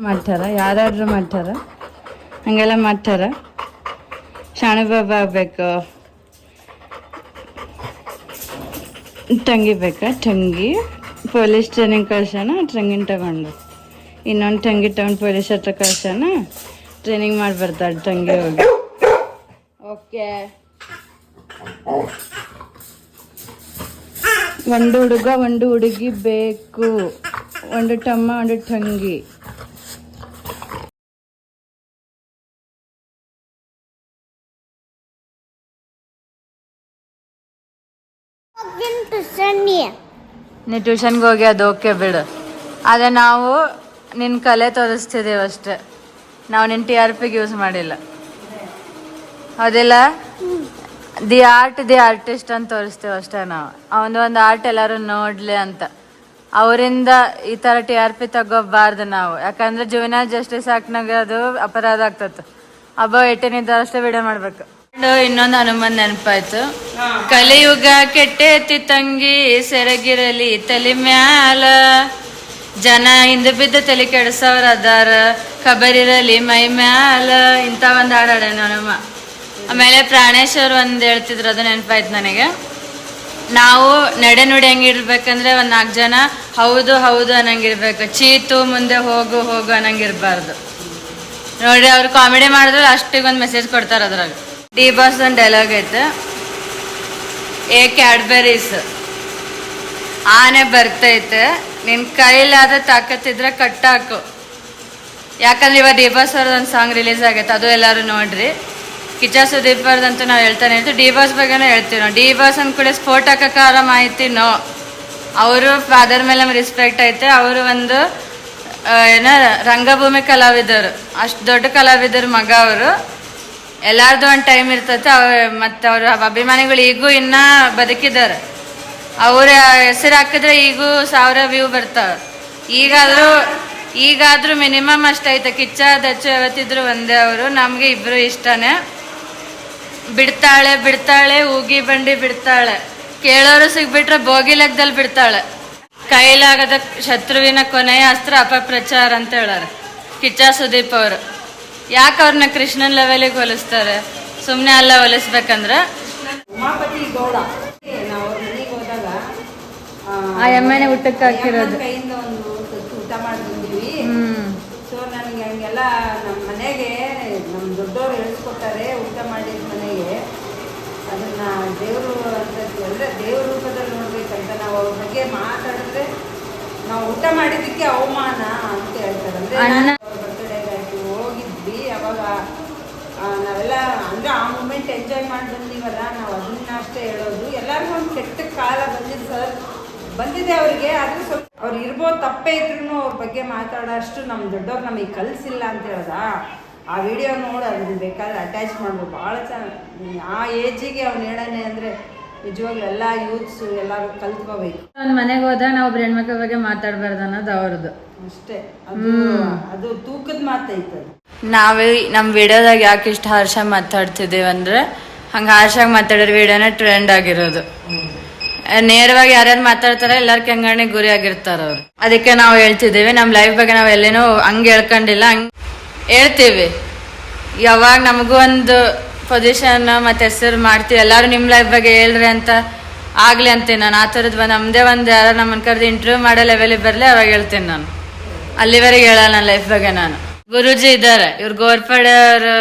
ಮಾಡ್ತಾರ, ಯಾರಾದ್ರೂ ಮಾಡ್ತಾರ, ಹಂಗೆಲ್ಲ ಮಾಡ್ತಾರ. ಶಾಣೆ ಬಾಬಾ ಆಗ್ಬೇಕು, ತಂಗಿ ಬೇಕಾ, ತಂಗಿ ಪೊಲೀಸ್ ಟ್ರೈನಿಂಗ್ ಕಳ್ಸೋಣ, ತಂಗಿನ ತಗೊಂಡು ಇನ್ನೊಂದು ತಂಗಿ ತಗೊಂಡು ಪೊಲೀಸ್ ಹತ್ರ ಕಳ್ಸೋಣ, ಟ್ರೈನಿಂಗ್ ಮಾಡಿ ಬರ್ತಾಳೆ ತಂಗಿ ಹೋಗಿ. ಓಕೆ, ಒಂದು ಹುಡುಗ ಒಂದು ಹುಡುಗಿ ಬೇಕು, ಒಂದು ತಮ್ಮ ಒಂದು ತಂಗಿ. ನೀ ಟ್ಯೂಷನ್ಗೆ ಹೋಗಿ ಅದು ಓಕೆ ಬಿಡು. ಆದರೆ ನಾವು ನಿನ್ನ ಕಲೆ ತೋರಿಸ್ತಿದ್ದೇವೆ ಅಷ್ಟೆ, ನಾವು ನಿನ್ನ TRP ಯೂಸ್ ಮಾಡಿಲ್ಲ, ಹೌದಿಲ್ಲ? ದಿ ಆರ್ಟ್ ದಿ ಆರ್ಟಿಸ್ಟ್ ಅಂತ ತೋರಿಸ್ತೇವೆ ಅಷ್ಟೇ ನಾವು. ಒಂದು ಆರ್ಟ್ ಎಲ್ಲರೂ ನೋಡಲಿ ಅಂತ. ಅವರಿಂದ ಈ ಥರ TRP ತಗೋಬಾರ್ದು ನಾವು, ಯಾಕಂದ್ರೆ ಜುವೆನೈಲ್ ಜಸ್ಟಿಸ್ ಆ್ಯಕ್ಟ್ನಾಗ ಅದು ಅಪರಾಧ ಆಗ್ತದೆ. ಅಬ್ಬ 18 ಇದ್ದಾರಷ್ಟೇ ವಿಡಿಯೋ ಮಾಡ್ಬೇಕು. ಇನ್ನೊಂದು ಹನುಮಾನ್ ನೆನಪಾಯ್ತು. ಕಲಿಯುಗ ಕೆಟ್ಟೆತ್ತಿ ತಂಗಿ ಸೆರಗಿರಲಿ ತಲೆ ಮ್ಯಾಲ, ಜನ ಹಿಂದೆ ಬಿದ್ದ ತಲೆ ಕೆಡ್ಸವ್ರ ಅದಾರ, ಖಬರಿರಲಿ ಮೈ ಮ್ಯಾಲ, ಇಂಥ ಒಂದು ಹಾಡಾಡ ಹನುಮ. ಆಮೇಲೆ ಪ್ರಾಣೇಶ್ವರ್ ಒಂದು ಹೇಳ್ತಿದ್ರು, ಅದು ನೆನಪಾಯ್ತು ನನಗೆ. ನಾವು ನಡೆ ನುಡಿ ಹೆಂಗಿರ್ಬೇಕಂದ್ರೆ 4 ಜನ ಹೌದು ಹೌದು ಅನ್ನಂಗಿರ್ಬೇಕು, ಚೀತು ಮುಂದೆ ಹೋಗು ಹೋಗು ಅನ್ನಂಗಿರ್ಬಾರ್ದು. ನೋಡ್ರಿ, ಅವ್ರು ಕಾಮಿಡಿ ಮಾಡಿದ್ರೆ ಅಷ್ಟಿಗೊಂದು ಮೆಸೇಜ್ ಕೊಡ್ತಾರೆ. ಅದ್ರಾಗ ಡಿ ಬಾಸ್ ಒಂದು ಡೈಲಾಗ್ ಐತೆ, ಏ ಕ್ಯಾಡ್ಬರೀಸ್ ಆನೆ ಬರ್ತೈತೆ, ನಿನ್ನ ಕೈಲಾದ ತಾಕತ್ತಿದ್ರೆ ಕಟ್ಟಾಕು. ಯಾಕಂದ್ರೆ ಇವಾಗ ಡಿ ಬಾಸ್ ಅವ್ರದ್ದು ಒಂದು ಸಾಂಗ್ ರಿಲೀಸ್ ಆಗೈತೆ, ಅದು ಎಲ್ಲರೂ ನೋಡ್ರಿ. ಕಿಚ್ಚ ಸುದೀಪ್ ಅವ್ರದಂತೂ ನಾವು ಹೇಳ್ತಾನೆ ಇರ್ತೀವಿ, ಡಿ ಬಾಸ್ ಬಗ್ಗೆನೂ ಹೇಳ್ತೀವಿ ನಾವು. ಡಿ ಬಾಸ್ ಅಂದ ಕೂಡ ಸ್ಫೋಟಕಕಾರ ಮಾಹಿತಿ ನೋ, ಅವರು ಫಾದರ್ ಮೇಲೆ ನಮ್ಗೆ ರೆಸ್ಪೆಕ್ಟ್ ಐತೆ. ಅವರು ಒಂದು ರಂಗಭೂಮಿ ಕಲಾವಿದರು, ಅಷ್ಟು ದೊಡ್ಡ ಕಲಾವಿದರು ಮಗ ಅವರು. ಎಲ್ಲಾರ್ದು ಒಂದು ಟೈಮ್ ಇರ್ತೈತೆ. ಮತ್ತು ಅವ್ರ ಅಭಿಮಾನಿಗಳು ಈಗೂ ಇನ್ನೂ ಬದುಕಿದ್ದಾರೆ. ಅವ್ರ ಹೆಸರು ಹಾಕಿದ್ರೆ ಈಗೂ 1000 ವ್ಯೂ ಬರ್ತಾವೆ. ಈಗಾದರೂ ಮಿನಿಮಮ್ ಅಷ್ಟೈತೆ. ಕಿಚ್ಚ ದಚ್ಚು ಯಾವತ್ತಿದ್ರು ಒಂದೇ ಅವರು. ನಮಗೆ ಇಬ್ಬರು ಇಷ್ಟನೇ. ಬಿಡ್ತಾಳೆ ಊಗಿ ಬಂಡಿ ಬಿಡ್ತಾಳೆ, ಕೇಳೋರು ಸಿಗ್ಬಿಟ್ರೆ ಬೋಗಿ ಲೆಕ್ಕದಲ್ಲಿ ಬಿಡ್ತಾಳೆ. ಕೈಲಾಗದ ಶತ್ರುವಿನ ಕೊನೆಯ ಅಸ್ತ್ರ ಅಪಪ್ರಚಾರ ಅಂತ ಹೇಳಾರೆ ಕಿಚ್ಚ ಸುದೀಪ್ ಅವರು. ಯಾಕೆ ಅವ್ರನ್ನ ಕೃಷ್ಣನ್ ಲೆವೆಲಿಗೆ ಹೋಲಿಸ್ತಾರೆ? ಸುಮ್ಮನೆ ಅಲ್ಲ ಹೋಲಿಸ್ಬೇಕಂದ್ರೆ. ಉಮಾಪತಿ ಗೌಡ ನಾವು ಮನೆಗೆ ಹೋದಾಗ ಆ ಎಮ್ಮೆನೆ ಊಟಕ್ಕೆ ಹಾಕಿರೋದು, ಕೈಯಿಂದ ಒಂದು ಊಟ ಮಾಡಿ ಬಂದಿವಿ. ಸೊ ನನಗೆ ಹಂಗೆಲ್ಲ ನಮ್ಮ ಮನೆಗೆ ನಮ್ಮ ದೊಡ್ಡವರು ಹೇಳಿಸ್ಕೊತಾರೆ, ಊಟ ಮಾಡಿದ ಮನೆಗೆ ಅದನ್ನು ದೇವರು ಅಂತ ಅಂದರೆ ದೇವ್ರ ರೂಪದಲ್ಲಿ ನೋಡ್ಬೇಕಂತ. ನಾವು ಅವ್ರ ಬಗ್ಗೆ ಮಾತಾಡಿದ್ರೆ ನಾವು ಊಟ ಮಾಡಿದ್ದಕ್ಕೆ ಅವಮಾನ ಅಂತ ಹೇಳ್ತಾರೆ. ಅಂದರೆ ಬರ್ತ್ಡೇಗಾಯ್ತು ಹೋಗಿದ್ವಿ, ಅವಾಗ ನಾವೆಲ್ಲ ಅಂದರೆ ಆ ಮೂಮೆಂಟ್ ಎಂಜಾಯ್ ಮಾಡಿ ಬಂದೀವಲ್ಲ, ನಾವು ಅದನ್ನ ಅಷ್ಟೇ ಹೇಳೋದು. ಎಲ್ಲರಿಗೂ ಒಂದು ಕೆಟ್ಟ ಕಾಲ ಬಂದಿದ್ದು ಸರ್, ಬಂದಿದೆ ಅವರಿಗೆ. ಆದರೂ ಸ್ವಲ್ಪ ಅವ್ರು ಇರ್ಬೋದು, ತಪ್ಪೇ ಇದ್ರೂ ಅವ್ರ ಬಗ್ಗೆ ಮಾತಾಡೋ ಅಷ್ಟು ನಮ್ಮ ದೊಡ್ಡವ್ರು ನಮಗೆ ಕಲಿಸಿಲ್ಲ ಅಂತ ಹೇಳ್ದ. ಆ ವಿಡಿಯೋ ನೋಡಿ ಅದನ್ನ ಬೇಕಾದ್ರೆ ಅಟ್ಯಾಚ್ ಮಾಡ್ಬೋದು, ಭಾಳ ಚೆನ್ನಾಗಿ. ಆ ಏಜಿಗೆ ಅವ್ನು ಹೇಳೋಣ ಅಂದರೆ ನಿಜವಾಗ್ಲೂ ಎಲ್ಲ ಯೂತ್ಸು ಎಲ್ಲರೂ ಕಲ್ತ್ಕೋಬೇಕು. ಒಂದು ಮನೆಗೆ ಹೋದಾಗ ನಾವು ಒಬ್ರು ಹೆಣ್ಮಕ್ಳ ಬಗ್ಗೆ ಮಾತಾಡಬಾರ್ದು ಅನ್ನೋದು ಅವ್ರದ್ದು ಅಷ್ಟೇ. ಅದು ತೂಕದ ಮಾತೈತೆ. ನಾವೇ ನಮ್ಮ ವಿಡಿಯೋದಾಗ ಯಾಕೆ ಇಷ್ಟು ಹಾರ್ಷ ಮಾತಾಡ್ತಿದ್ದೀವಿ ಅಂದರೆ, ಹಂಗೆ ಹಾರ್ಷಾಗಿ ಮಾತಾಡೋರು ವಿಡಿಯೋನ ಟ್ರೆಂಡ್ ಆಗಿರೋದು. ನೇರವಾಗಿ ಯಾರ್ಯಾರು ಮಾತಾಡ್ತಾರೆ ಎಲ್ಲರ ಕೆಂಗಣ್ಣಿಗೆ ಗುರಿ ಆಗಿರ್ತಾರ ಅವ್ರು. ಅದಕ್ಕೆ ನಾವು ಹೇಳ್ತಿದ್ದೀವಿ, ನಮ್ಮ ಲೈಫ್ ಬಗ್ಗೆ ನಾವು ಎಲ್ಲೇನೂ ಹಂಗೆ ಹೇಳ್ಕೊಂಡಿಲ್ಲ, ಹಂಗೆ ಹೇಳ್ತೀವಿ. ಯಾವಾಗ ನಮಗೂ ಒಂದು ಪೊಸಿಷನ್ ಮತ್ತು ಹೆಸರು ಮಾಡ್ತೀವಿ, ಎಲ್ಲರೂ ನಿಮ್ಮ ಲೈಫ್ ಬಗ್ಗೆ ಹೇಳ್ರಿ ಅಂತ ಆಗಲಿ ಅಂತೀನಿ ನಾನು. ಆ ಥರದ್ದು ನಮ್ಮದೇ ಒಂದು ಯಾರು ನಮ್ಮನ್ನು ಕರೆದು ಇಂಟರ್ವ್ಯೂ ಮಾಡೋ ಲೆವೆಲಿಗೆ ಬರಲಿ ಅವಾಗ ಹೇಳ್ತೀನಿ ನಾನು. ಅಲ್ಲಿವರೆಗೆ ಹೇಳಲ್ಲ ನನ್ನ ಲೈಫ್ ಬಗ್ಗೆ ನಾನು. ಗುರೂಜಿ ಇದ್ದಾರೆ, ಇವ್ರು ಗೋರ್ಪಡೆಯವರು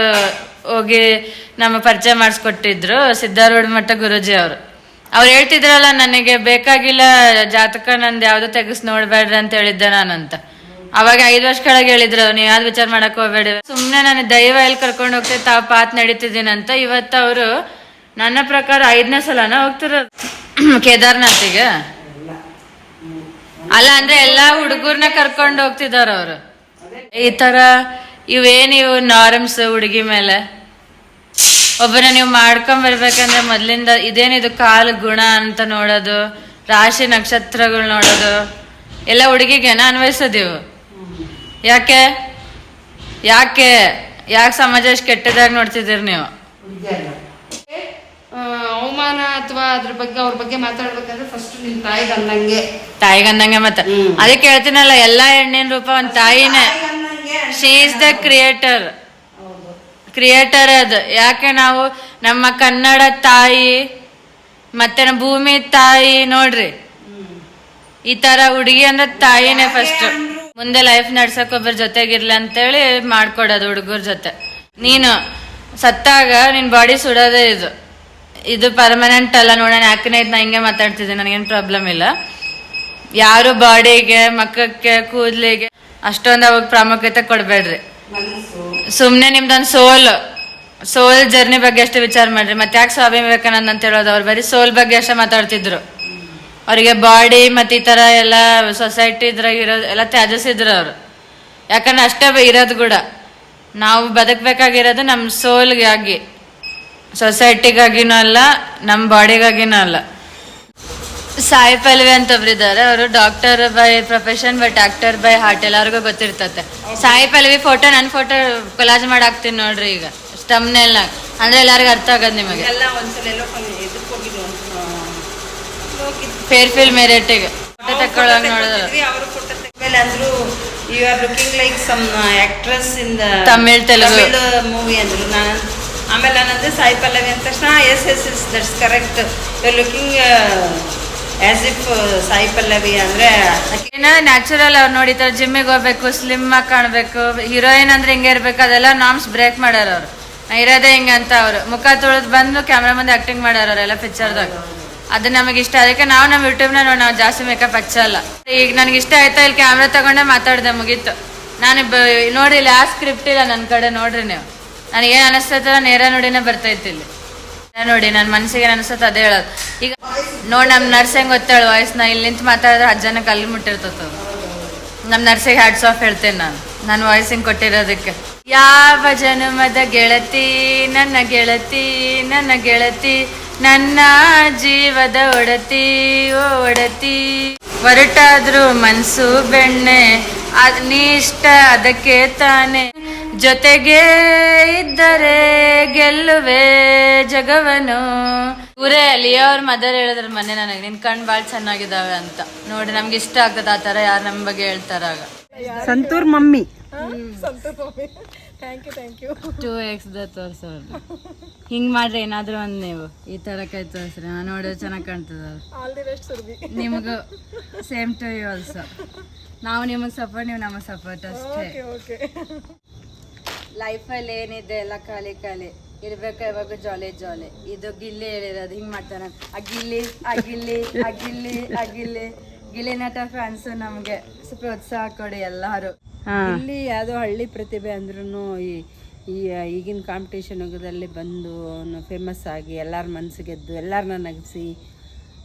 ಹೋಗಿ ನಮ್ಮ ಪರಿಚಯ ಮಾಡಿಸ್ಕೊಟ್ಟಿದ್ರು, ಸಿದ್ಧಾರೂಢ ಮಠ ಗುರೂಜಿ ಅವರು. ಅವ್ರು ಹೇಳ್ತಿದ್ರಲ್ಲ, ನನಗೆ ಬೇಕಾಗಿಲ್ಲ ಜಾತಕ ನಂದು ಯಾವುದು ತೆಗಿಸ್ ನೋಡ್ಬೇಡ್ರಿ ಅಂತ ಹೇಳಿದ್ದೆ ನಾನಂತ. ಅವಾಗ 5 ವರ್ಷ ಕೆಳಗೆ ಹೇಳಿದ್ರು, ನೀವು ಯಾವ್ದು ವಿಚಾರ ಮಾಡಕ್ ಹೋಗ್ಬೇಡಿ, ಸುಮ್ಮನೆ ನಾನು ದೈವ ಎಲ್ಲಿ ಕರ್ಕೊಂಡು ಹೋಗ್ತೇವೆ ತಾವು ಪಾತ್ ನಡೀತಿದ್ದೀನಂತ. ಇವತ್ತು ಅವರು ನನ್ನ ಪ್ರಕಾರ 5ನೇ ಸಲನ ಹೋಗ್ತಿರೋದು ಕೇದಾರ್ನಾಥಿಗೆ. ಅಲ್ಲ ಅಂದ್ರೆ ಎಲ್ಲಾ ಹುಡುಗರ್ನ ಕರ್ಕೊಂಡು ಹೋಗ್ತಿದಾರ ಅವರು. ಈ ತರ ಇವು ನಾರ್ಮ್ಸ್ ಹುಡುಗಿ ಮೇಲೆ ಒಬ್ಬನ ನೀವು ಮಾಡ್ಕೊಂಡ್ ಬರ್ಬೇಕಂದ್ರೆ ಮೊದ್ಲಿಂದ ಇದೇನಿದು ಕಾಲು ಗುಣ ಅಂತ ನೋಡೋದು, ರಾಶಿ ನಕ್ಷತ್ರಗಳು ನೋಡೋದು ಎಲ್ಲ ಹುಡುಗಿಗೆನ ಅನ್ವಯಿಸೋದಿವು. ಯಾಕೆ ಯಾಕೆ ಯಾಕೆ ಸಮಾಜ ಅಷ್ಟು ಕೆಟ್ಟದಾಗಿ ನೋಡ್ತಿದ್ದೀರಿ ನೀವು? ಅವಮಾನ ಅಥವಾ ಅದ್ರ ಬಗ್ಗೆ ಅವ್ರ ಬಗ್ಗೆ ಮಾತಾಡ್ಬೇಕಂದ್ರೆ ಫಸ್ಟ್ ನಿಮ್ ತಾಯಿಗಂದಂಗೆ ಮತ್ತೆ ಅದಕ್ಕೆ ಹೇಳ್ತೀನಲ್ಲ, ಎಲ್ಲಾ ಹೆಣ್ಣಿನ ರೂಪ ಒಂದ್ ತಾಯಿನೇ. ಶಿ ಇಸ್ ದ ಕ್ರಿಯೇಟರ್ ಅದು. ಯಾಕೆ ನಾವು ನಮ್ಮ ಕನ್ನಡ ತಾಯಿ ಮತ್ತೆ ನಮ್ಮ ಭೂಮಿ ತಾಯಿ ನೋಡ್ರಿ, ಈ ತರ ಹುಡುಗಿ ಅಂದ್ರೆ ತಾಯಿನೇ ಫಸ್ಟ್. ಮುಂದೆ ಲೈಫ್ ನಡ್ಸಕ್ ಒಬ್ಬರ ಜೊತೆಗಿರ್ಲಿ ಅಂತೇಳಿ ಮಾಡ್ಕೊಡೋದು ಹುಡುಗರ ಜೊತೆ. ನೀನು ಸತ್ತಾಗ ನಿನ್ ಬಾಡಿ ಸುಡೋದೇ ಇದು ಪರ್ಮನೆಂಟ್ ಅಲ್ಲ. ನೋಡೋಣ ಯಾಕನೇ ನಾ ಹಿಂಗೆ ಮಾತಾಡ್ತಿದ್ದೀನಿ, ನನಗೇನು ಪ್ರಾಬ್ಲಮ್ ಇಲ್ಲ. ಯಾರು ಬಾಡಿಗೆ ಮಕ್ಕಕ್ಕೆ ಕೂದ್ಲಿಗೆ ಅಷ್ಟೊಂದು ಅವಾಗ ಪ್ರಾಮುಖ್ಯತೆ ಕೊಡ್ಬೇಡ್ರಿ. ಸುಮ್ನೆ ನಿಮ್ದೊಂದು ಸೋಲ್ ಜರ್ನಿ ಬಗ್ಗೆ ಅಷ್ಟೇ ವಿಚಾರ ಮಾಡ್ರಿ. ಮತ್ತೆ ಯಾಕೆ ಸ್ವಾಮಿ ವಿವೇಕಾನಂದ ಅಂತ ಹೇಳೋದು, ಅವ್ರು ಬರೀ ಸೋಲ್ ಬಗ್ಗೆ ಅಷ್ಟೇ ಮಾತಾಡ್ತಿದ್ರು. ಅವರಿಗೆ ಬಾಡಿ ಮತ್ತೆ ಈ ತರ ಎಲ್ಲ ಸೊಸೈಟಿ ಇದ್ರಾಗ ಇರೋದು ಎಲ್ಲ ತ್ಯಾಜಿಸಿದ್ರು ಅವರು. ಯಾಕಂದ್ರೆ ಅಷ್ಟೇ ಇರೋದು ಕೂಡ. ನಾವು ಬದುಕಬೇಕಾಗಿರೋದು ನಮ್ಮ ಸೋಲ್ಗಾಗಿ, ಸೊಸೈಟಿಗಾಗಿನೂ ಅಲ್ಲ, ನಮ್ಮ ಬಾಡಿಗಾಗಿನೂ ಅಲ್ಲ. ಸಾಯಿ ಪಲ್ವಿ ಅಂತ ಒಬ್ರಿದ್ದಾರೆ, ಅವರು doctor by profession but actor by heart, ಎಲ್ಲರಿಗೂ ಗೊತ್ತಿರ್ತತೆ. ಸಾಯಿ ಪಲ್ವಿ ಫೋಟೋ ನನ್ನ ಫೋಟೋ ಕೊಲಾಜ್ ಮಾಡಾಕ್ತೀನಿ ನೋಡ್ರಿ ಈಗ ಸ್ಟಮ್ನೆಲ್ಲ, ಅಂದ್ರೆ ಎಲ್ಲರಿಗೂ ಅರ್ಥ ಆಗೋದು ನಿಮಗೆ. ಫೇರ್ ಫಿಲ್ ಮೆರಿಟಿಗೆ ಫೋಟೋ ತಕ್ಕೊಳ್ಳೋಕೆ ನೋಡಿದ್ರು. ಅಂದ್ರು you are looking like some actress in the Tamil Telugu movie ಅಂದ್ರು. ನಾನು ಆಮೇಲೆ ನಾನಂದ್ರೆ ಸಾಯಿ ಪಲ್ಲವಿ ಅಂದ ತಕ್ಷಣ yes that's correct, you are looking as if Sai Pallavi ಅಂದ್ರೆ ನ್ಯಾಚುರಲ್. ಅವ್ರು ನೋಡಿತಾರೆ ಜಿಮ್ಮಿಗೆ ಹೋಗ್ಬೇಕು, ಸ್ಲಿಮ್ ಆಗಿ ಕಾಣ್ಬೇಕು, ಹೀರೋಯಿನ್ ಅಂದ್ರೆ ಹಿಂಗೆ ಇರ್ಬೇಕು, ಅದೆಲ್ಲ ನಾಮ್ಸ್ ಬ್ರೇಕ್ ಮಾಡ್ಯಾರ ಅವ್ರು. ನಾ ಇರೋದೇ ಹಿಂಗೆ ಅಂತ ಅವ್ರು ಮುಖ ತೊಳೆದು ಬಂದು ಕ್ಯಾಮ್ರಾ ಮುಂದೆ ಆಕ್ಟಿಂಗ್ ಮಾಡ್ಯಾರ ಅವರೆಲ್ಲ ಪಿಕ್ಚರ್ದಾಗ. ಅದು ನಮಗೆ ಇಷ್ಟ. ಅದಕ್ಕೆ ನಾವು ನಮ್ಮ ಯೂಟ್ಯೂಬ್ನ ನೋಡಿ ನಾವು ಜಾಸ್ತಿ ಮೇಕಪ್ ಹಚ್ಚಲ್ಲ. ಈಗ ನನಗೆ ಇಷ್ಟ ಆಯ್ತಾ ಇಲ್ಲಿ ಕ್ಯಾಮ್ರಾ ತಗೊಂಡೆ ಮಾತಾಡಿದೆ, ಮುಗೀತು. ನಾನು ನೋಡಿ ಇಲ್ಲಿ ಆ ಸ್ಕ್ರಿಪ್ಟ್ ಇಲ್ಲ ನನ್ನ ಕಡೆ. ನೋಡ್ರಿ ನೀವು, ನನಗೇನು ಅನಿಸ್ತೈತಲ್ಲ ನೇರ ನೋಡಿನೇ ಬರ್ತೈತಿ ಇಲ್ಲಿ. ನೋಡಿ ನನ್ನ ಮನಸ್ಸಿಗೆ ಅನಿಸ್ತೈತೆ ಅದೇ ಹೇಳೋದು. ಈಗ ನೋಡಿ ನಮ್ಮ ನರ್ಸ್ ಹೆಂಗೆ ಗೊತ್ತೇಳು ವಾಯ್ಸ್ನ ಇಲ್ಲಿ ನಿಂತು ಮಾತಾಡಿದ್ರೆ 10 ಜನಕ್ಕೆ ಅಲ್ಲಿ ಮುಟ್ಟಿರ್ತದ. ನಮ್ಮ ನರ್ಸಿಗೆ ಹ್ಯಾಟ್ಸ್ ಆಫ್ ಹೇಳ್ತೇನೆ ನಾನು ವಾಯ್ಸ್ ಹಿಂಗೆ ಕೊಟ್ಟಿರೋದಕ್ಕೆ. ಯಾವ ಜನ್ಮದ ಗೆಳತಿ ನನ್ನ ಗೆಳತಿ, ನನ್ನ ಗೆಳತಿ ನನ್ನ ಜೀವದ ಒಡತಿ, ಓ ಒಡತಿ. ಹೊರಟಾದ್ರು ಮನ್ಸು ಬೆಣ್ಣೆ, ನೀ ಇಷ್ಟ ಅದಕ್ಕೆ ತಾನೆ, ಜೊತೆಗೆ ಇದ್ದರೆ ಗೆಲ್ಲುವೆ ಜಗವನು. ಊರೇ ಲಿಯಾ ಅವ್ರ ಮದರ್ ಹೇಳಿದ್ರ ಮೊನ್ನೆ ನನಗೆ, ನಿನ್ ಕಣ್ ಭಾಳ ಚೆನ್ನಾಗಿದ್ದಾವೆ ಅಂತ. ನೋಡಿ ನಮ್ಗೆ ಇಷ್ಟ ಆಗ್ತದೆ ಆ ಥರ ಯಾರು ನಮ್ಮ ಬಗ್ಗೆ ಹೇಳ್ತಾರಾಗ. Santoor mummy thank you 2x ತೋರ್ಸೋರು ಹಿಂಗ್ ಮಾಡ್ರಿ. ಏನಾದ್ರು ಒಂದ್ ನೀವು ಈ ತರ ಕೈ ತೋರ್ಸ್ರಿ, ನಾನು ನೋಡಿದ್ರೆ ಚೆನ್ನಾಗಿ ಕಾಣ್ತದ. All the best Surbhi. ನಿಮಗೂ ಸೇಮ್ ಟು ಯು ಆಲ್ಸೋ. ನಾವು ನಿಮಗೆ ಸಪೋರ್ಟ್, ನೀವು ನಮಗೆ ಸಪೋರ್ಟ್ ಅಷ್ಟೇ. ಲೈಫಲ್ಲಿ ಏನಿದೆ ಎಲ್ಲ ಖಾಲಿ ಖಾಲಿ ಇರ್ಬೇಕು, ಯಾವಾಗ ಜಾಲಿ ಜಾಲಿ. ಇದು ಗಿಲ್ಲಿ ಹೇಳಿರೋದು ಹಿಂಗ್ ಮಾಡ್ತಾನೆ, ಅಗಿಲ್ಲಿ ಅಗಿಲ್ಲಿ ಅಗಿಲ್ಲಿ ಅಗಿಲ್ಲಿ. ಗಿಲ್ಲಿ ನಟ ಫ್ಯಾನ್ಸ್ ನಮ್ಗೆ ಪ್ರೋತ್ಸಾಹ ಕೊಡಿ ಎಲ್ಲಾರು. ಇಲ್ಲಿ ಯಾವುದೋ ಹಳ್ಳಿ ಪ್ರತಿಭೆ ಅಂದ್ರೂ ಈಗಿನ ಕಾಂಪಿಟೇಷನ್ ಯುಗದಲ್ಲಿ ಬಂದು ಫೇಮಸ್ ಆಗಿ ಎಲ್ಲರ ಮನಸ್ಸು ಗೆದ್ದು ಎಲ್ಲರನ್ನ ನಗಿಸಿ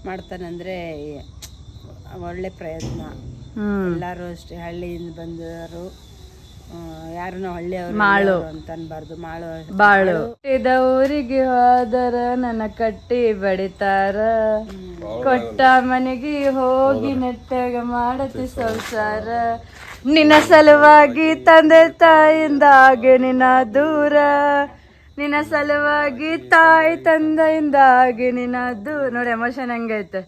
ಮಾಡ್ತಾನಂದ್ರೆ ಒಳ್ಳೆ ಪ್ರಯತ್ನ. ಎಲ್ಲರೂ ಅಷ್ಟೇ ಹಳ್ಳಿಯಿಂದ ಬಂದವರು, ಯಾರನ್ನ ಹಳ್ಳಿಯವರು ಮಾಳು ಅಂತ ಅನ್ಬಾರ್ದು, ಬಾಳು. ಊರಿಗೆ ಹೋದರ ನನ್ನ ಕಟ್ಟಿ ಬಡಿತಾರ, ಕೊಟ್ಟ ಮನೆಗೆ ಹೋಗಿ ನೆಟ್ಟಾಗ ಮಾಡತಿ ಸಂಸಾರ. ನಿನ್ನ ಸಲುವಾಗಿ ತಂದೆ ತಾಯಿಂದ ಹಾಗೆ ನಿನ್ನ ದೂರ, ನಿನ್ನ ಸಲುವಾಗಿ ತಾಯಿ ತಂದೆಯಿಂದ ಹಾಗೆ ನಿನ್ನ ದೂರ. ನೋಡಿ ಎಮೋಷನ್ ಹಂಗೈತೆ.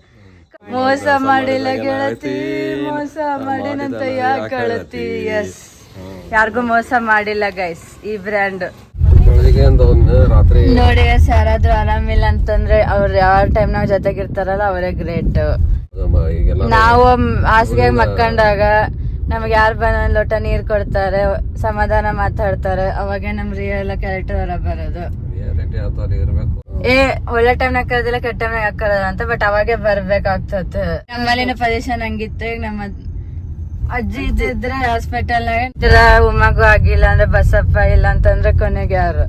ಮೋಸ ಮಾಡಿಲ್ಲ ಗೆಳತಿ, ಮೋಸ ಮಾಡಿನಂತ ಯಾಕೆ ಕಳತಿ. ಎಸ್, ಯಾರಿಗೂ ಮೋಸ ಮಾಡಿಲ್ಲ ಗೈಸ್ ಈ ಬ್ರ್ಯಾಂಡ್. ನೋಡಿ ಯಾರಾದ್ರೂ ಆರಾಮಿಲ್ಲ ಅಂತಂದ್ರೆ ಅವ್ರು ಯಾವ ಟೈಮ್ ನಾವ್ ಜೊತೆಗಿರ್ತಾರಲ್ಲ ಅವರೇ ಗ್ರೇಟ್. ನಾವು ಹಾಸಿಗೆ ಮಕ್ಕಂಡಾಗ ನಮ್ಗೆ ಯಾರು ಬಂದ ಒಂದ್ ಲೋಟ ನೀರ್ ಕೊಡ್ತಾರೆ, ಸಮಾಧಾನ ಮಾತಾಡ್ತಾರೆ, ಅವಾಗ ನಮ್ ರಿಯಲ್ ಕ್ಯಾರೆಕ್ಟರ್ ಹೊರ ಬರೋದು. ಒಳ್ಳೆ ಟೈಮ್ನಾಗ ಕರೆದಿಲ್ಲ, ಕೆಟ್ಟ ಟೈಮ್ನಾಗ ಹಾಕಲ್ಲ ಅಂತ. ಬಟ್ ಅವಾಗೆ ಬರ್ಬೇಕಾಗ್ತದೆ. ನಮ್ಮಲ್ಲಿನ ಪೊಸಿಷನ್ ಹಂಗಿತ್ತು. ಈಗ ನಮ್ಮ ಅಜ್ಜಿ ಇದ್ದಿದ್ರೆ ಹಾಸ್ಪಿಟಲ್ ನಾಗ ಉಮ್ಮಗೂ ಆಗಿಲ್ಲ ಅಂದ್ರೆ ಬಸಪ್ಪ, ಇಲ್ಲ ಅಂತಂದ್ರೆ ಕೊನೆಗೆ ಯಾರು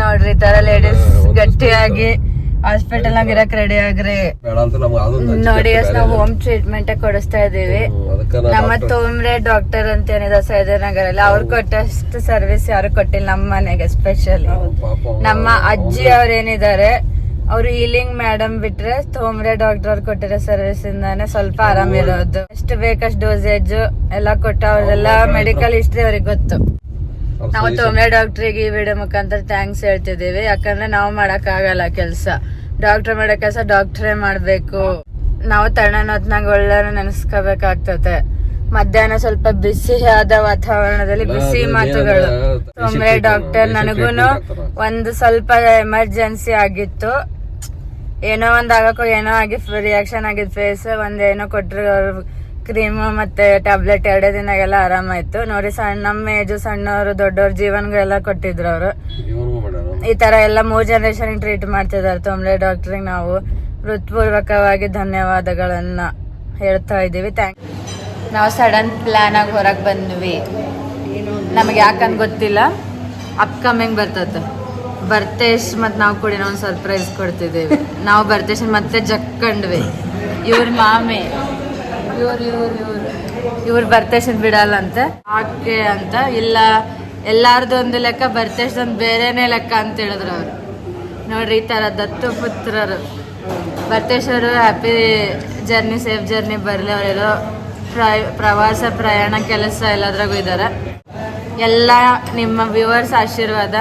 ನೋಡ್ರಿ ಈ ತರ ಲೇಡೀಸ್ ಗಟ್ಟಿಯಾಗಿ ಹಾಸ್ಪಿಟಲ್ ನಾಗ ಇರಕ್ ರೆಡಿ ಆಗ್ರಿ. ನೋಡಿ ನಾವು ಹೋಮ್ ಟ್ರೀಟ್ಮೆಂಟ್ ಕೊಡಿಸ್ತಾ ಇದೀವಿ. ನಮ್ಮ ತೋಮ್ರೆ ಡಾಕ್ಟರ್ ಅಂತ ಏನಿದೆ ಸೈದನಗರಲ್ಲಿ, ಅವ್ರು ಕೊಟ್ಟಷ್ಟು ಸರ್ವಿಸ್ ಯಾರು ಕೊಟ್ಟಿಲ್ಲ ನಮ್ಮ ಮನೆಗೆ. ಎಸ್ಪೆಷಲಿ ನಮ್ಮ ಅಜ್ಜಿ ಅವ್ರ ಏನಿದ್ದಾರೆ ಅವ್ರು ಹೀಲಿಂಗ್ ಮೇಡಮ್ ಬಿಟ್ರೆ ತೋಮ್ರೆ ಡಾಕ್ಟರ್ ಅವ್ರು ಕೊಟ್ಟಿರೋ ಸರ್ವಿಸ್ ಇಂದಾನೆ ಸ್ವಲ್ಪ ಆರಾಮಿರೋದು. ಎಷ್ಟು ಬೇಕಷ್ಟು ಡೋಸೇಜ್ ಎಲ್ಲ ಕೊಟ್ಟ, ಅವ್ರದೆಲ್ಲ ಮೆಡಿಕಲ್ ಹಿಸ್ಟ್ರಿ ಅವ್ರಿಗೆ ಗೊತ್ತು. ನಾವು ತೋಮ್ರೆ ಡಾಕ್ಟ್ರಿಗೆ ಈ ವಿಡಿಯೋ ಮುಖಾಂತರ ಥ್ಯಾಂಕ್ಸ್ ಹೇಳ್ತಿದೀವಿ. ಯಾಕಂದ್ರೆ ನಾವು ಮಾಡಕ್ ಆಗಲ್ಲ ಕೆಲ್ಸ, ಡಾಕ್ಟರ್ ಮಾಡೋ ಕೆಲಸ ಡಾಕ್ಟ್ರೇ ಮಾಡ್ಬೇಕು. ನಾವು ತಣ್ಣನೊತ್ನಾಗ ಒಳ್ಳೆ ನೆನೆಸ್ಕೋಬೇಕಾಗ್ತದೆ. ಮಧ್ಯಾಹ್ನ ಸ್ವಲ್ಪ ಬಿಸಿಯಾದ ವಾತಾವರಣದಲ್ಲಿ ಬಿಸಿ ಮಾತುಗಳು. ಸೋಮ್ರೆ ಡಾಕ್ಟರ್ ನನಗೂನು ಒಂದು ಸ್ವಲ್ಪ ಎಮರ್ಜೆನ್ಸಿ ಆಗಿತ್ತು, ಏನೋ ಒಂದ್ ಆಗಕ್ಕೋ ಏನೋ ಆಗಿ ರಿಯಾಕ್ಷನ್ ಆಗಿದ್ ಫೇಸ್, ಒಂದೇನೋ ಕೊಟ್ರು ಕ್ರೀಮ್ ಮತ್ತೆ ಟ್ಯಾಬ್ಲೆಟ್ 2 ದಿನಗೆಲ್ಲ ಆರಾಮಾಯ್ತು. ನೋಡಿ ನಮ್ಮ ಏಜು ಸಣ್ಣವರು ದೊಡ್ಡವ್ರ ಜೀವನ್ಗೆಲ್ಲ ಕೊಟ್ಟಿದ್ರು ಅವರು. ಈ ತರ ಎಲ್ಲ 3 ಜನರೇಷನ್ ಟ್ರೀಟ್ ಮಾಡ್ತಿದ್ದಾರೆ ತೋಮ್ರೆ ಡಾಕ್ಟ್ರಿಗೆ ನಾವು ಹೃತ್ಪೂರ್ವಕವಾಗಿ ಧನ್ಯವಾದಗಳನ್ನ ಹೇಳ್ತಾ ಇದೀವಿ. ನಾವು ಸಡನ್ ಪ್ಲಾನ್ ಆಗಿ ಹೊರಗೆ ಬಂದ್ವಿ. ನಮಗೆ ಯಾಕಂತ ಗೊತ್ತಿಲ್ಲ, ಅಪ್ಕಮಿಂಗ್ ಬರ್ತದೆ ಬರ್ತೇಶ್ ಮತ್ತು ನಾವು ಕೂಡ ಒಂದು ಸರ್ಪ್ರೈಸ್ ಕೊಡ್ತಿದ್ದೀವಿ. ನಾವು ಬರ್ತೇಶ್ ಮತ್ತೆ ಜಕ್ಕಂಡ್ವಿ. ಇವ್ರ ಮಾಮಿ ಇವ್ರು ಬರ್ತೇಶನ್ ಬಿಡಲ್ಲ ಅಂತ ಆಕೆ ಅಂತ ಇಲ್ಲ, ಎಲ್ಲಾರ್ದು ಒಂದು ಲೆಕ್ಕ ಬರ್ತೇಶ್ ಒಂದು ಬೇರೆನೇ ಲೆಕ್ಕ ಅಂತ ಹೇಳಿದ್ರು ಅವ್ರು. ನೋಡ್ರಿ ಈ ತರ ದತ್ತು ಪುತ್ರರು. ಬರ್ತೇಶ್ ಅವರು ಹ್ಯಾಪಿ ಜರ್ನಿ, ಸೇಫ್ ಜರ್ನಿ ಬರಲಿ. ಅವರೆಲ್ಲೋ ಪ್ರವಾಸ ಪ್ರಯಾಣ ಕೆಲಸ ಎಲ್ಲದ್ರಾಗೂ ಇದ್ದಾರೆ. ಎಲ್ಲ ನಿಮ್ಮ ವ್ಯೂವರ್ಸ್ ಆಶೀರ್ವಾದ.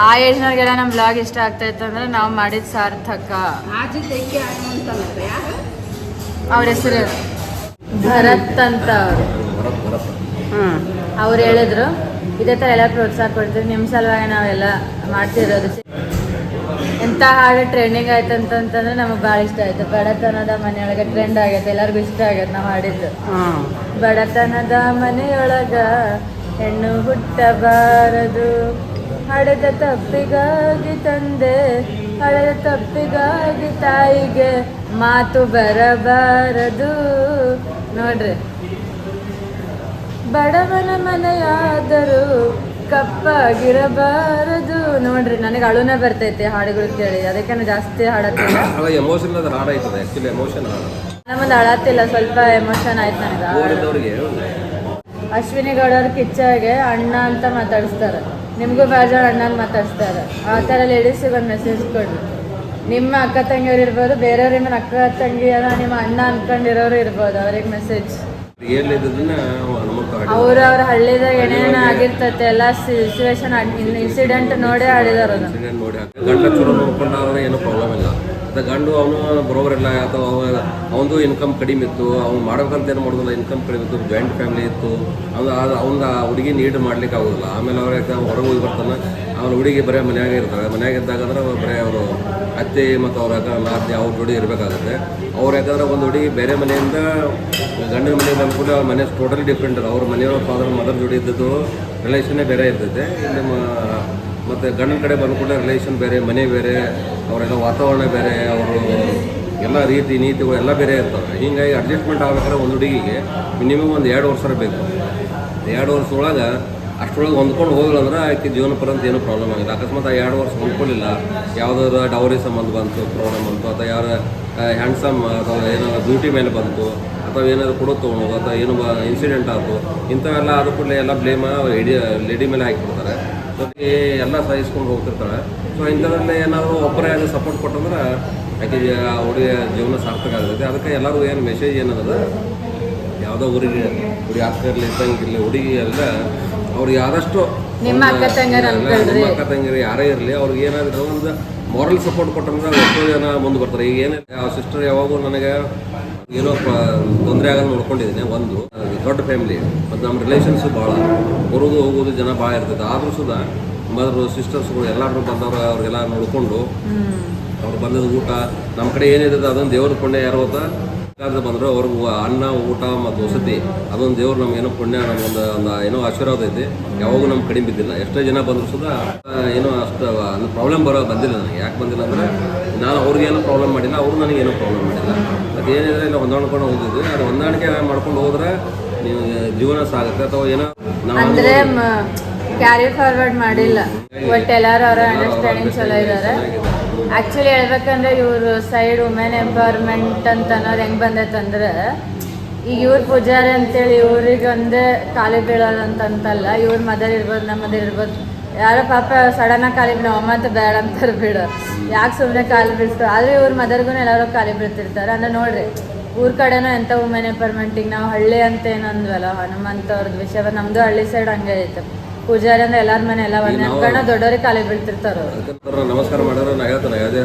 ಆ ಏಜ್ನವ್ರಿಗೆಲ್ಲ ನಮ್ಮ ಬ್ಲಾಗ್ ಇಷ್ಟ ಆಗ್ತಾ ಇತ್ತು ಅಂದ್ರೆ ನಾವು ಮಾಡಿದ ಸಾರ್ಥಕ. ಅವ್ರ ಹೆಸರು ಭರತ್ ಅಂತ ಅವ್ರು ಹೇಳಿದ್ರು ಇದೇ ತರ ಎಲ್ಲ ಪ್ರೋತ್ಸಾಹ ಕೊಡ್ತೀವಿ, ನಿಮ್ ಸಲುವಾಗಿ ನಾವೆಲ್ಲ ಮಾಡ್ತಿರೋದು. ಎಂತ ಹಾಡು ಟ್ರೆಂಡಿಂಗ್ ಆಯ್ತು ಅಂತಂದ್ರೆ ನಮಗೆ ಭಾಳ ಇಷ್ಟ ಆಯ್ತು. ಬಡತನದ ಮನೆಯೊಳಗೆ ಟ್ರೆಂಡ್ ಆಗೈತೆ, ಎಲ್ಲರಿಗೂ ಇಷ್ಟ ಆಗೈತೆ ನಾವು ಹಾಡಿದ್ದು. ಬಡತನದ ಮನೆಯೊಳಗ ಹೆಣ್ಣು ಹುಟ್ಟಬಾರದು, ಹಡೆದ ತಪ್ಪಿಗಾಗಿ ತಂದೆ, ಹಡೆದ ತಪ್ಪಿಗಾಗಿ ತಾಯಿಗೆ ಮಾತು ಬರಬಾರದು. ನೋಡ್ರಿ, ಬಡವನ ಮನೆಯಾದರೂ ಕಪ್ಪಾಗಿರಬಾರದು. ನೋಡ್ರಿ, ನನಗೆ ಅಳುನೇ ಬರ್ತೈತೆ ಹಾಡುಗಳು ಕೇಳಿ, ಅದಕ್ಕೆ ನಾನು ಜಾಸ್ತಿ ಹಾಡತ್ತಿಲ್ಲ. ನಮ್ಮದು ಅಳತ್ತಿಲ್ಲ, ಸ್ವಲ್ಪ ಎಮೋಷನ್ ಆಯ್ತು ನನಗೆ. ಅಶ್ವಿನಿ ಗೌಡವ್ರ ಕಿಚ್ಚಾಗೆ ಅಣ್ಣ ಅಂತ ಮಾತಾಡಿಸ್ತಾರೆ, ನಿಮಗೂ ಬಾಜಾರ್ ಅಣ್ಣ ಅಂತ ಮಾತಾಡಿಸ್ತಾರೆ. ಆ ಥರ ಲೇಡೀಸಿಗೆ ಒಂದು ಮೆಸೇಜ್ ಕೊಡ್ರಿ. ನಿಮ್ಮ ಅಕ್ಕ ತಂಗಿಯವ್ರು ಇರ್ಬೋದು, ಬೇರೆಯವ್ರ ನಿಮ್ಮ ಅಕ್ಕ ತಂಗಿ ಅಲ್ಲ ನಿಮ್ಮ ಅಣ್ಣ ಅನ್ಕೊಂಡಿರೋರು ಇರ್ಬೋದು, ಅವ್ರಿಗೆ ಮೆಸೇಜ್. ಅವ್ರ ಹಳ್ಳಿದಾಗ ಏನೇನು ಆಗಿರ್ತತೆ ಎಲ್ಲ ಸಿಚುವೇಶನ್ ಇನ್ಸಿಡೆಂಟ್ ನೋಡೇ ಆಡಿದಾರ. ಗಂಡ ಚಲೋ ನೋಡ್ಕೊಂಡಾದ್ರೆ ಏನೂ ಪ್ರಾಬ್ಲಮ್ ಇಲ್ಲ. ಗಂಡು ಅವನು ಬರೋಬರ್ ಇಲ್ಲ, ಅಥವಾ ಅವನದು ಇನ್ಕಮ್ ಕಡಿಮೆ ಇತ್ತು, ಅವ್ನು ಮಾಡ್ಬೇಕಂತ ಏನು ಮಾಡೋದಿಲ್ಲ, ಇನ್ಕಮ್ ಕಡಿಮೆ ಇತ್ತು, ಜಾಯಿಂಟ್ ಫ್ಯಾಮಿಲಿ ಇತ್ತು, ಅವ್ನ ಹುಡುಗಿ ನೀಡ್ ಮಾಡ್ಲಿಕ್ಕೆ ಆಗೋದಿಲ್ಲ. ಆಮೇಲೆ ಅವ್ರಿಗೆ ಹೊರಗೆ ಹೋಗಿ ಬರ್ತಾನೆ, ಅವ್ನ ಹುಡುಗಿ ಬರೀ ಮನ್ಯಾಗ ಇರ್ತಾರೆ. ಮನ್ಯಾಗ ಇದ್ದಾಗಂದ್ರೆ ಬರೀ ಅವರು ಅತ್ತೆ ಮತ್ತು ಅವ್ರ ನಾದ್ನಿ ಅವ್ರ ಜೋಡಿ ಇರಬೇಕಾಗುತ್ತೆ. ಅವ್ರು ಯಾಕಂದ್ರೆ ಒಂದು ಹುಡುಗಿ ಬೇರೆ ಮನೆಯಿಂದ ಗಂಡನ ಮನೆಗೆ ಬಂದ್ಕೊಂಡು ಅವ್ರ ಮನೆ ಟೋಟಲಿ ಡಿಫ್ರೆಂಟ್ ಇದೆ. ಅವ್ರ ಮನೆಯವ್ರ ಫಾದರ್ ಮದರ್ ಜೋಡಿ ಇದ್ದದ್ದು ರಿಲೇಷನ್ನೇ ಬೇರೆ ಇರ್ತೈತೆ. ಇಲ್ಲಿ ಮತ್ತು ಗಂಡನ ಕಡೆ ಬಂದ್ಕೊಂಡ್ರೆ ರಿಲೇಷನ್ ಬೇರೆ, ಮನೆ ಬೇರೆ, ಅವರೆಲ್ಲ ವಾತಾವರಣ ಬೇರೆ, ಅವರು ಎಲ್ಲ ರೀತಿ ನೀತಿಗಳು ಎಲ್ಲ ಬೇರೆ ಇರ್ತವೆ. ಹೀಗಾಗಿ ಅಡ್ಜಸ್ಟ್ಮೆಂಟ್ ಆಗ್ಬೇಕಾದ್ರೆ ಒಂದು ಹುಡುಗಿಗೆ ಮಿನಿಮಮ್ ಒಂದು 2 ವರ್ಷ ಬೇಕು. 2 ವರ್ಷದೊಳಗೆ ಅಷ್ಟರೊಳಗೆ ಹೊಂದ್ಕೊಂಡು ಹೋಗಲ್ಲ ಅಂದ್ರೆ ಆಕೆ ಜೀವನ ಪರಂತ ಏನೂ ಪ್ರಾಬ್ಲಮ್ ಆಗಿಲ್ಲ. ಅಕಸ್ಮಾತ್ ಆ 2 ವರ್ಷ ಹೊಂದ್ಕೊಳ್ಳಿಲ್ಲ, ಯಾವುದಾದ್ರು ಡೌರಿ ಸಂಬಂಧ ಬಂತು, ಪ್ರಾಬ್ಲಮ್ ಬಂತು, ಅಥವಾ ಯಾರು ಹ್ಯಾಂಡ್ಸಮ್ ಅಥವಾ ಏನಾದ್ರು ಬ್ಯೂಟಿ ಮೇಲೆ ಬಂತು, ಅಥವಾ ಏನಾದ್ರು ಕೊಡೋದು ತೊಗೊಳೋದು, ಅಥವಾ ಏನೋ ಇನ್ಸಿಡೆಂಟ್ ಆಯಿತು, ಇಂಥವೆಲ್ಲ ಆದ ಕೂಡಲೇ ಎಲ್ಲ ಬ್ಲೇಮ ಲೇಡಿ ಮೇಲೆ ಹಾಕಿಬಿಡ್ತಾರೆ. ಜೊತೆಗೆ ಎಲ್ಲ ಸಹಿಸ್ಕೊಂಡು ಹೋಗ್ತಿರ್ತಾಳೆ. ಸೊ ಇಂಥದ್ರಲ್ಲಿ ಏನಾದರೂ ಒಬ್ಬರೇ ಅದು ಸಪೋರ್ಟ್ ಕೊಟ್ಟಂದ್ರೆ ಆಕೆ ಹುಡುಗಿಯ ಜೀವನ ಸಾರ್ಥಕ ಆಗುತ್ತೆ. ಅದಕ್ಕೆ ಎಲ್ಲರೂ ಏನು ಮೆಸೇಜ್ ಏನದ, ಯಾವುದೋ ಊರಿಗೆ ಹುಡುಗಿ ಅಕ್ಕ ಇರಲಿ ತಂಗಿರಲಿ ಹುಡುಗಿ ಎಲ್ಲ ಅವ್ರಿಗೆ ಆದಷ್ಟು ನಿಮ್ಮ ಅಕ್ಕ ತಂಗಿರು ಯಾರೇ ಇರಲಿ ಅವ್ರಿಗೆ ಏನಾದರೂ ಒಂದು ಮಾರಲ್ ಸಪೋರ್ಟ್ ಕೊಟ್ಟಂದ್ರೆ ಎಷ್ಟೋ ಜನ ಮುಂದೆ ಬರ್ತಾರೆ. ಈಗ ಏನೇ ಆ ಸಿಸ್ಟರ್ ಯಾವಾಗೂ ನನಗೆ ಏನೋ ತೊಂದರೆ ಆಗಲ್ಲ ನೋಡ್ಕೊಂಡಿದ್ದೀನಿ. ಒಂದು ದೊಡ್ಡ ಫ್ಯಾಮಿಲಿ ಮತ್ತು ನಮ್ಮ ರಿಲೇಷನ್ಸು ಭಾಳ ಬರೋದು ಹೋಗೋದು ಜನ ಭಾಳ ಇರ್ತೈತೆ. ಆದರೂ ಸುದಾ ಮದರು ಸಿಸ್ಟರ್ಸ್ಗಳು ಎಲ್ಲರೂ ಬಂದವರು ಅವ್ರಿಗೆಲ್ಲ ನೋಡಿಕೊಂಡು ಅವ್ರು ಬಂದದ್ದು ಊಟ ನಮ್ಮ ಕಡೆ ಏನಿದೆ ಅದೊಂದು ದೇವ್ರ ಪುಣ್ಯ ಯಾರು ಗೊತ್ತಾ ಬಂದರು ಅವ್ರಿಗೆ ಅನ್ನ ಊಟ ಮತ್ತು ವಸತಿ ಅದೊಂದು ದೇವ್ರು ನಮ್ಗೇನೋ ಪುಣ್ಯ ನಮಗೊಂದು ಏನೋ ಆಶೀರ್ವಾದ ಐತಿ. ಯಾವಾಗೂ ನಮ್ಗೆ ಕಡಿಮೆ ಬಿದ್ದಿಲ್ಲ. ಎಷ್ಟೋ ಜನ ಬಂದರೂ ಸುದಾ ಏನೋ ಅಷ್ಟು ಪ್ರಾಬ್ಲಮ್ ಬಂದಿಲ್ಲ ನನಗೆ. ಯಾಕೆ ಬಂದಿಲ್ಲ ಅಂದರೆ ನಾನು ಅವ್ರಿಗೇನೋ ಪ್ರಾಬ್ಲಮ್ ಮಾಡಿಲ್ಲ, ಅವರು ನನಗೇನೋ ಪ್ರಾಬ್ಲಮ್ ಮಾಡಿಲ್ಲ. ಅದು ಏನಿದ್ರೆ ಇಲ್ಲ ಹೊಂದಾಣಿಕೊಂಡು ಹೋಗಿದ್ವಿ. ಅದು ಹೊಂದಾಣಿಕೆ ಮಾಡ್ಕೊಂಡು ಹೋದ್ರೆ ನೀವು ಜೀವನ ಸಾಗುತ್ತೆ. ಅಥವಾ ಏನೋ ಅಂದ್ರೆ ಕ್ಯಾರಿ ಫಾರ್ವರ್ಡ್ ಮಾಡಿಲ್ಲ, ಬಟ್ ಎಲ್ಲರೂ ಅವರ ಅಂಡರ್ಸ್ಟ್ಯಾಂಡಿಂಗ್ ಚಲೋ ಇದ್ದಾರೆ. ಆ್ಯಕ್ಚುಲಿ ಹೇಳ್ಬೇಕಂದ್ರೆ ಇವರು ಸೈಡ್ ವುಮೆನ್ ಎಂಪವರ್ಮೆಂಟ್ ಅಂತ ಅನ್ನೋದು ಹೆಂಗೆ ಬಂದೈತಂದ್ರೆ, ಈಗ ಇವ್ರ ಪೂಜಾರಿ ಅಂತೇಳಿ ಇವ್ರಿಗೆ ಒಂದೇ ಖಾಲಿ ಬೀಳೋದಂತಲ್ಲ, ಇವ್ರ ಮದರ್ ಇರ್ಬೋದು, ನಮ್ಮ ಮದರ್ ಇರ್ಬೋದು, ಯಾರೋ ಪಾಪ ಸಡನ್ನಾಗಿ ಖಾಲಿ ಬೀಳೋ ಅಮ್ಮಂತ ಬೇಡ ಅಂತಾರೆ ಬಿಡು, ಯಾಕೆ ಸುಮ್ಮನೆ ಖಾಲಿ ಬೀಳ್ತಾರೆ. ಆದರೆ ಇವ್ರ ಮದರ್ಗೂ ಎಲ್ಲರೂ ಖಾಲಿ ಬೀಳ್ತಿರ್ತಾರೆ. ಅಂದ್ರೆ ನೋಡ್ರಿ ಊರ ಕಡೆನೂ ಎಂಥ ವುಮೆನ್ ಎಂಪವರ್ಮೆಂಟಿಗೆ ನಾವು ಹಳ್ಳಿ ಅಂತ ಏನಂದ್ವಲ್ಲ ಹನುಮಂತವ್ರದ್ದು ವಿಷಯ, ನಮ್ಮದು ಹಳ್ಳಿ ಸೈಡ್ ಹಂಗೆ ಐತೆ. ಪೂಜಾರಿ ಅಂದ್ರೆ ಎಲ್ಲಾರ ಮನೆ ಎಲ್ಲ ಒಂದೇ ಅನ್ಕೊಂಡು ದೊಡ್ಡವ್ರಿಗೆ ಖಾಲಿ ಬೀಳ್ತಿರ್ತಾರ. ನಮಸ್ಕಾರ ಮಾಡೋರು ನಾ ಹೇಳ್ತಾನೆ, ಯಾವುದೇ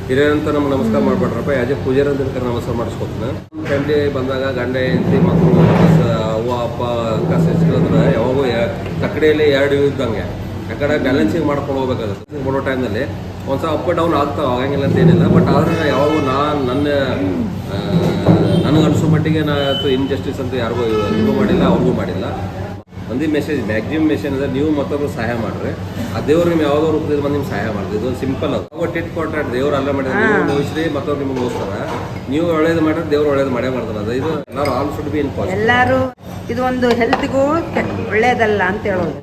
ಹಿರಿಯರಂತ ನಮ್ಗೆ ನಮಸ್ಕಾರ ಮಾಡ್ಬೇಡ್ರಪ್ಪ, ಯಾವುದೇ ಪೂಜಾರಿ ಅಂತ ನಮಸ್ಕಾರ ಮಾಡಿಸ್ಕೊತೀನಿ. ಫ್ಯಾಮಿಲಿ ಬಂದಾಗ ಗಂಡ ಹೆಂಡತಿ ಮಕ್ಕಳು ಅವ್ವ ಅಪ್ಪ ಅಕ್ಕ ಸಿಸ್ಟರ್ ಯಾವಾಗೂ ತಕ್ಕಡಿಯಲ್ಲಿ 2 ಇದ್ದಂಗೆ ಯಾಕಡೆ ಬ್ಯಾಲೆನ್ಸಿಂಗ್ ಮಾಡ್ಕೊಂಡು ಹೋಗ್ಬೇಕಾಗುತ್ತೆ. ಕೊಡೋ ಟೈಮ್ನಲ್ಲಿ ಒಂದು ಸ್ವಲ್ಪ ಅಪ್ ಡೌನ್ ಆಗ್ತಾವೆ, ಆಗಂಗಿಲ್ಲ ಅಂತ ಏನಿಲ್ಲ. ಬಟ್ ಆದರೆ ಯಾವಾಗ ನನಗೆ ಅನಿಸೋ ಮಟ್ಟಿಗೆ ನಾ ಇನ್ಜಸ್ಟಿಸ್ ಅಂತ ಯಾರಿಗೂ ಇದು ಮಾಡಿಲ್ಲ, ಅವ್ರಿಗೂ ಮಾಡಿಲ್ಲ. ಒಂದೇ ಮೆಸೇಜ್, ಮ್ಯಾಕ್ಸಿಮಮ್ ಮೆಸೇಜ್ ಅಂದರೆ ನೀವು ಮತ್ತೊಬ್ರು ಸಹಾಯ ಮಾಡಿರಿ, ಆ ದೇವ್ರು ನಿಮ್ಗೆ ಯಾವುದೋ ರೂಪದಲ್ಲಿ ಬಂದು ನಿಮ್ಗೆ ಸಹಾಯ ಮಾಡಿರಿ. ಇದೊಂದು ಸಿಂಪಲ್ ಅದು. ಒಟ್ಟು ಇಟ್ಟು ಕೊಟ್ರೆ ದೇವ್ರು ಅಲ್ಲ ಮಾಡಿದ್ರೆ ನೀವು ನೋಯಿಸ್ರಿ, ಮತ್ತೊಬ್ರು ನಿಮ್ಗೆ ನೋಯಿಸ್ತಾರೆ. ನೀವು ಒಳ್ಳೇದು ಮಾಡಿದ್ರೆ ದೇವ್ರು ಒಳ್ಳೇದು ಮಾಡೇ ಮಾಡ್ತಾರೆ. ಅದು ಇದು ಎಲ್ಲರೂ all should be in positive. ಎಲ್ಲರೂ ಇದು ಒಂದು ಹೆಲ್ತ್ಗೂ ಒಳ್ಳೇದಲ್ಲ ಅಂತ ಹೇಳೋದು.